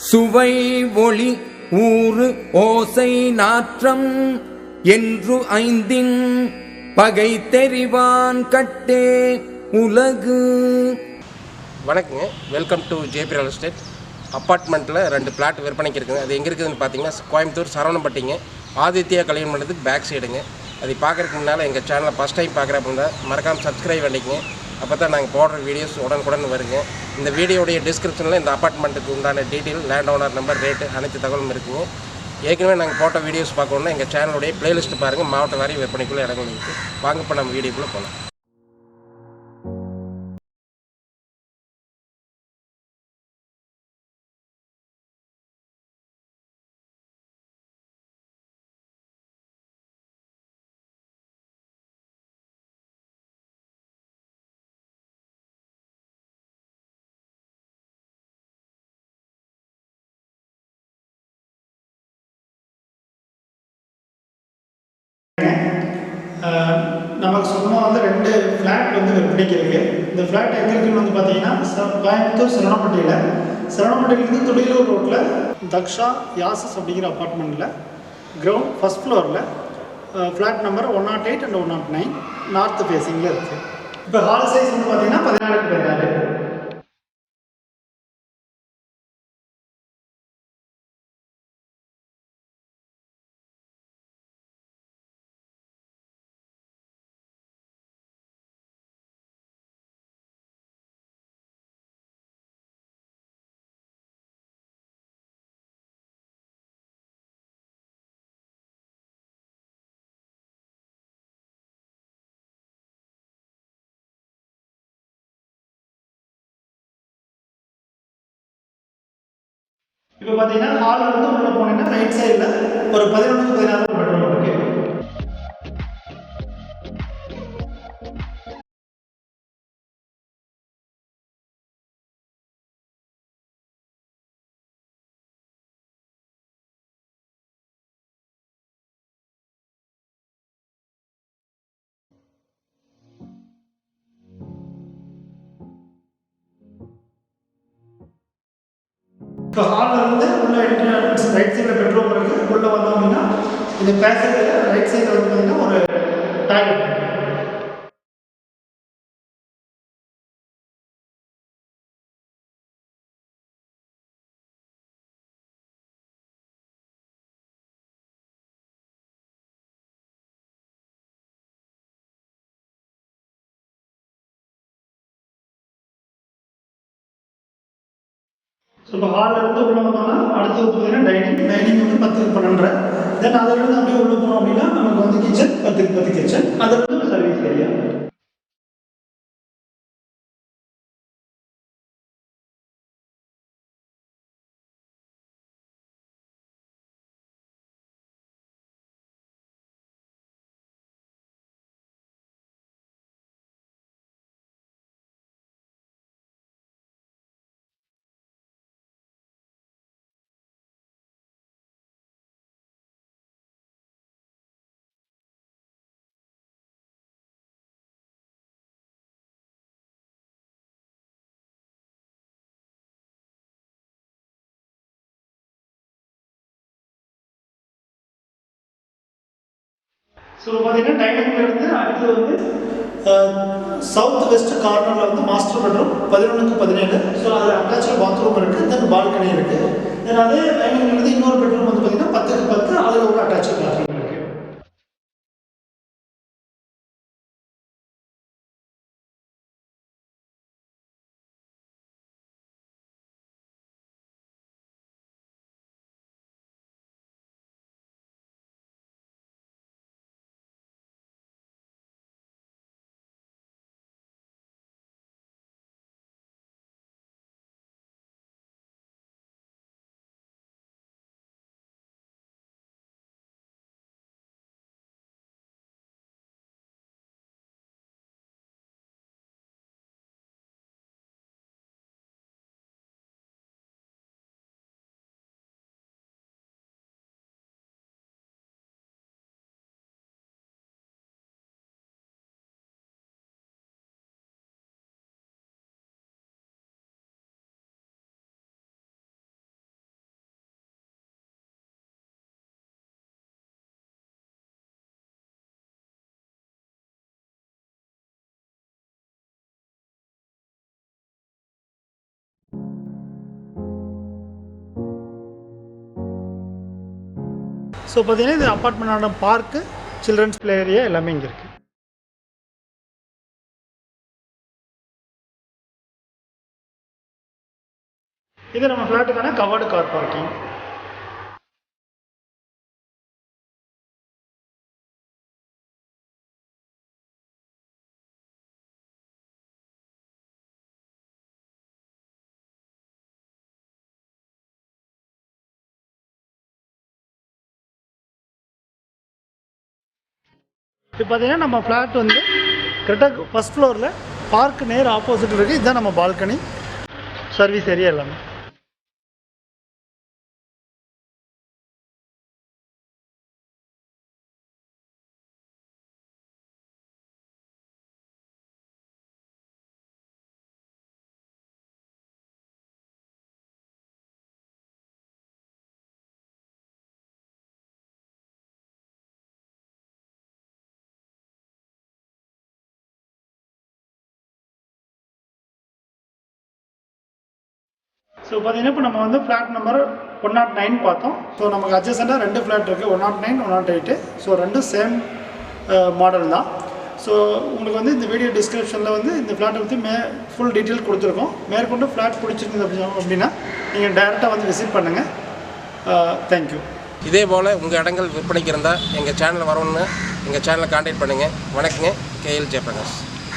சுவை ஒளி ஊறு ஓசை நாற்றம் என்று ஐந்தின் பகை தெரிவான் கட்டே உலகு. வணக்கங்க, welcome to JP real estate. அப்பார்ட்மெண்ட்டில் 2 பிளாட் விற்பனைக்கு இருக்குங்க. அது எங்கே இருக்குதுன்னு பார்த்தீங்கன்னா கோயம்புத்தூர் சரவணம்பட்டிங்க, ஆதித்யா கல்யாண மண்டபத்துக்கு பேக் சைடுங்க. அது பார்க்குறதுக்கு முன்னால் எங்கள் சேனலை ஃபஸ்ட் டைம் பார்க்குறப்ப மறக்காமல் சப்ஸ்கிரைப் பண்ணிக்கங்க. அப்போ தான் நாங்கள் போடுற வீடியோஸ் உடனுக்குடன் வருங்க. இந்த வீடியோடைய டிஸ்கிரிப்ஷனில் இந்த அப்பார்ட்மெண்ட்டுக்கு உண்டான detail, land owner number, rate அனைத்து தகவலும் இருக்குங்க. ஏற்கனவே நாங்கள் போட்ட வீடியோஸ் பார்க்கணுன்னா எங்கள் சேனலுடைய பிளேலிஸ்ட்டு பாருங்கள். மாவட்ட வாரி விற்பனைக்குள்ளே இடங்கள் இருக்குது. வாங்க இப்போ நம்ம வீடியோக்குள்ளே போகலாம். நமக்கு சொந்தமாக வந்து 2 ஃப்ளாட் வந்து விற்பனைக்கு இருக்குது. இந்த ஃப்ளாட் எங்கே இருக்குன்னு வந்து பார்த்தீங்கன்னா கோயம்புத்தூர் சரவணம்பட்டியிலேருந்து துடியலூர் ரோட்டில் தக்ஷா யாசஸ் அப்படிங்கிற அப்பார்ட்மெண்ட்டில் கிரவுண்ட் ஃபஸ்ட் ஃப்ளோரில் ஃப்ளாட் நம்பர் 108 அண்ட் 109 நார்த் ஃபேஸிங்கில் இருக்குது. இப்போ ஹால் சைஸ் வந்து பார்த்தீங்கன்னா 16x16. இப்போ பார்த்தீங்கன்னா ஹாலில் வந்து உள்ளே போனீங்கன்னா ரைட் சைடில் ஒரு 11x16 பெட்ரூம் இருக்குது. இப்போ ஹாலில் இருந்து உள்ள என்ட்ரன்ஸ் ரைட் சைடில் பெட்ரூம் இருக்குது. உள்ளே வந்தோம் அப்படின்னா இந்த பேசேஜில் ரைட் சைடில் வந்து பார்த்தீங்கன்னா ஒரு டாய்லெட். ஸோ இப்போ ஹாலில் இருந்து உள்ளே வந்தோம்னா அடுத்து பார்த்தீங்கன்னா டைனிங் வந்து 10x12. தென் அதிலிருந்து அப்படியே உள்ளே போனோம் அப்படின்னா நமக்கு வந்து கிச்சன் 10x10 கிச்சன், அதிலிருந்து சர்வீஸ் ஏரியா. ஸோ பார்த்தீங்கன்னா டைனிங்லேருந்து அடுத்து வந்து சவுத் வெஸ்ட் கார்னரில் வந்து மாஸ்டர் பெட்ரூம் 11x17. ஸோ அதில் அட்டாச்சு பாத்ரூம் இருக்குது, தென் பால்கனி இருக்குது. தென் அதே டைனிங்லேருந்து இன்னொரு பெட்ரூம் வந்து பார்த்தீங்கன்னா 10x10, அதில் ஒரு அட்டாச்சு பாத்ரூம். ஸோ பார்த்தீங்கன்னா இது அப்பார்ட்மெண்ட்டான பார்க்கு, சில்ட்ரன்ஸ் பிளே ஏரியா எல்லாமே இங்கே இருக்குது. இது நம்ம ஃப்ளாட்டுக்கான கவர்டு கார் பார்க்கிங். இப்போ பார்த்தீங்கன்னா நம்ம ஃப்ளாட் வந்து கரெக்டாக ஃபஸ்ட் ஃப்ளோரில் பார்க்கு நேர் ஆப்போசிட் இருக்குது. இதுதான் நம்ம பால்கனி, சர்வீஸ் ஏரியா எல்லாமே. ஸோ பார்த்தீங்கன்னா இப்போ நம்ம வந்து ஃப்ளாட் நம்பர் 109 பார்த்தோம். ஸோ நமக்கு அட்ஜஸ்டண்டாக 2 ஃப்ளாட் இருக்குது, 109, 108. ஸோ ரெண்டும் சேம் மாடல் தான். ஸோ உங்களுக்கு வந்து இந்த வீடியோ டிஸ்கிரிப்ஷனில் வந்து இந்த ஃப்ளாட்டை பற்றி ஃபுல் டீட்டெயில் கொடுத்துருக்கோம். மேற்கொண்டு ஃப்ளாட் பிடிச்சிருக்குது அப்படின்னா நீங்கள் டைரெக்டாக வந்து விசிட் பண்ணுங்கள். தேங்க்யூ. இதே போல் உங்கள் இடங்கள் விற்பனைக்கு இருந்தால் எங்கள் சேனலில் வரணுன்னு எங்கள் சேனலை கான்டாக்ட் பண்ணுங்கள். வணக்கங்க, KL ஜெயபிரகாஷ்.